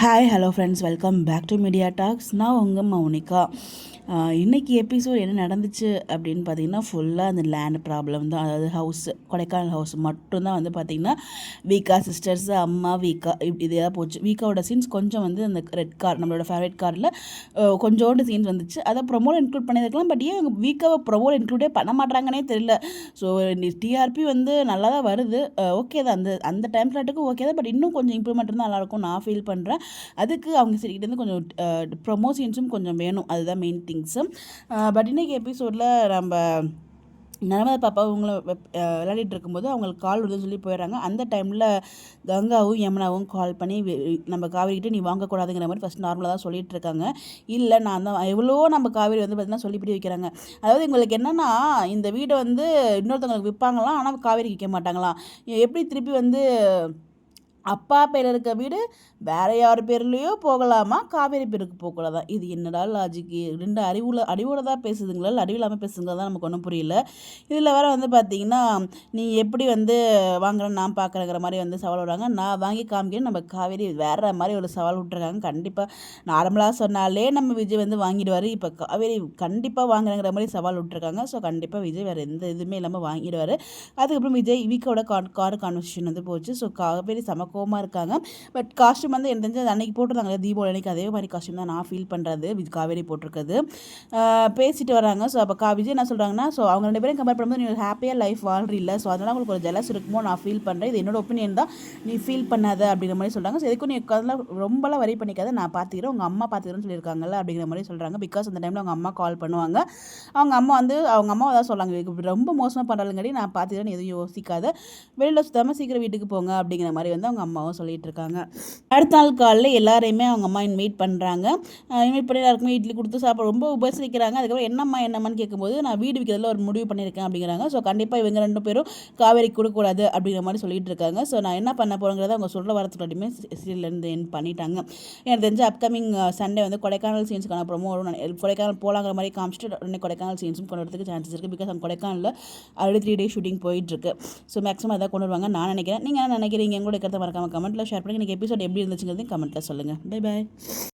Hi hello friends, welcome back to media talks. நான் உங்கள் மௌனிகா. இன்றைக்கி எபிசோட் என்ன நடந்துச்சு அப்படின்னு பார்த்தீங்கன்னா, ஃபுல்லாக அந்த லேண்ட் ப்ராப்ளம் தான். அதாவது கொடைக்கானல் ஹவுஸ் மட்டும்தான் வந்து பார்த்திங்கன்னா வீக்கா சிஸ்டர்ஸ், அம்மா வீக்கா இதே போச்சு. வீக்காவோட சீன்ஸ் கொஞ்சம் வந்து அந்த ரெட் கார், நம்மளோட ஃபேவரட் காரில் கொஞ்சோண்டு சீன்ஸ் வந்துச்சு. அதை ப்ரொமோவில் இன்க்ளூட் பண்ணியிருக்கலாம். பட் ஏன் வீக்காவை ப்ரொமோவில் இன்க்ளூடே பண்ண மாட்டாங்கன்னே தெரியல. ஸோ டிஆர்பி வந்து நல்லா தான் வருது, ஓகே தான். அந்த அந்த டைம் ஸ்லாட்டுக்கு ஓகே தான். பட் இன்னும் கொஞ்சம் இம்ப்ரூவ்மெண்ட் இருந்தால் நல்லாயிருக்கும் நான் ஃபீல் பண்ணுறேன். அதுக்கு அவங்க சரிக்கிட்டேருந்து கொஞ்சம் ப்ரொமோஷன்ஸும் கொஞ்சம் வேணும். அதுதான் மெயின் திங்ஸு. பட் இன்றைக்கி எபிசோடில் நம்ம நர்மதா பாப்பா இவங்கள விளையாடிட்டு இருக்கும்போது அவங்களுக்கு கால் வருதுன்னு சொல்லி போயிடுறாங்க. அந்த டைமில் கங்காவும் யமுனாவும் கால் பண்ணி நம்ம காவேரிக்கிட்ட நீ வாங்கக்கூடாதுங்கிற மாதிரி ஃபஸ்ட் நார்மலாக தான் சொல்லிட்டு இருக்காங்க. இல்லை நான் தான் எவ்வளோ நம்ம காவேரி வந்து பார்த்திங்கன்னா சொல்லிப்படி வைக்கிறாங்க. அதாவது இவங்களுக்கு என்னென்னா, இந்த வீடை வந்து இன்னொருத்தவங்களுக்கு விற்பாங்களாம், ஆனால் காவேரிக்கு விற்க மாட்டாங்களாம். எப்படி திருப்பி வந்து அப்பா பேர் இருக்க வீடு வேறு யார் பேர்லேயோ போகலாமா, காவேரி பேருக்கு போகக்கூடாதான். இது என்னடா லாஜிக்கு? ரெண்டு அறிவோடு தான் பேசுதுங்களா, இல்லை அறிவில்லாமல் பேசுதுங்களா தான் நமக்கு ஒன்றும் புரியல. இதில் வேறு வந்து பார்த்திங்கன்னா, நீ எப்படி வந்து வாங்குறேன்னு நான் பார்க்குறேங்கிற மாதிரி வந்து சவால் விடுறாங்க. நான் வாங்கி காமிக்கிறேன் நம்ம காவேரி வேறு மாதிரி ஒரு சவால் விட்டுருக்காங்க. கண்டிப்பாக நார்மலாக சொன்னாலே நம்ம விஜய் வந்து வாங்கிடுவார். இப்போ காவேரி கண்டிப்பாக வாங்குறேங்கிற மாதிரி சவால் விட்டுருக்காங்க. ஸோ கண்டிப்பாக விஜய் வேறு எந்த இதுவுமே இல்லாமல் வாங்கிடுவார். அதுக்கப்புறம் விஜய் வீக்கோட கார் கான்வர்சேஷன் வந்து போச்சு. ஸோ காவேரி கோமாக இருக்காங்க. பட் காஸ்ட்யூம் வந்து எனக்கு தெரிஞ்சு அன்றைக்கி போட்டிருந்தாங்க தீபாவளி அன்றைக்கி, அதே மாதிரி காஸ்ட்யூம் தான் நான் ஃபீல் பண்ணுறது. காவேரி போட்டிருக்குது. பேசிட்டு வராங்க. ஸோ அப்போ விஜய் என்ன சொல்கிறாங்கன்னா, ஸோ அவங்க ரெண்டு பேரும் கம்பேர் பண்ணும்போது நீங்கள் ஹாப்பியாக லைஃப் வாழ்றீல்ல, ஸோ அதனால் உங்களுக்கு ஒரு ஜெலஸ் இருக்குமோ நான் ஃபீல் பண்ணுறேன். இது என்னோட ஒப்பீனியன் தான், நீ ஃபீல் பண்ணாத அப்படிங்கிற மாதிரி சொல்கிறாங்க. ஸோ எதுக்கும் நீ அதெல்லாம் ரொம்பலாம் வரி பண்ணிக்காத, நான் பார்த்துக்கிறேன், உங்கள் அம்மா பார்த்துக்கிறேன்னு சொல்லியிருக்காங்கல்ல அப்படிங்கிற மாதிரி சொல்கிறாங்க. பிகாஸ் அந்த டைமில் அவங்க அம்மா கால் பண்ணுவாங்க. அவங்க அம்மா தான் சொல்கிறாங்க, ரொம்ப மோசமாக பண்ணுறாங்கடி, நான் பார்த்துக்கிறேன்னு எதுவும் யோசிக்காத, வெளியில் சுத்தாமல் சீக்கிரம் வீட்டுக்கு போங்க அப்படிங்கிற மாதிரி வந்து அவங்க அம்மாவும் சொல்லிட்டு இருக்காங்க. அடுத்த நாள் காலையில் எல்லாரையுமே அவங்க அம்மா இன்வைட் பண்ணுறாங்க. இன்வைட் பண்ணி எல்லாருக்குமே இட்லி கொடுத்து சாப்பிட ரொம்ப உபசரிக்கிறாங்க. அதுக்கப்புறம் என்னம்மான்னு கேட்கும்போது நான் வீடு விற்கிறதுல ஒரு முடிவு பண்ணியிருக்கேன் அப்படிங்கிறாங்க. ஸோ கண்டிப்பாக இவங்க ரெண்டு பேரும் காவேரிக்கு கொடுக்கக்கூடாது அப்படிங்கிற மாதிரி சொல்லிட்டு இருக்காங்க. ஸோ நான் என்ன பண்ண போகிறேங்கிறத அவங்க சொல்ல வரத்துக்குமே சீரியல்லேருந்து என் பண்ணிட்டாங்க. எனக்கு தெரிஞ்ச அப்கமிங் சண்டே வந்து கொடைக்கானல் சீன்ஸ்க்கான ப்ரோமோ கொடைக்கானல் போலாங்கிற மாதிரி காமிச்சிட்டு உடனே கொடைக்கானல் சீன்ஸும் கொண்டு வரதுக்கு சான்சஸ் இருக்குது. பிகாஸ் அவங்க கொடைக்கானலில் ஆல்ரெடி 3 days ஷூட்டிங் போயிட்டுருக்கு. ஸோ மேக்ஸிமம் அதை கொண்டு வருவாங்க நான் நினைக்கிறேன். நீங்கள் என்ன நினைக்கிறீங்க? எங்களோட கருத்தை மறக்காம கமெண்ட்டில் ஷேர் பண்ணி எனக்கு எபிசோட் எப்படி இருந்துச்சுங்கிறதையும் கமெண்ட்டில் சொல்லுங்கள். Bye bye.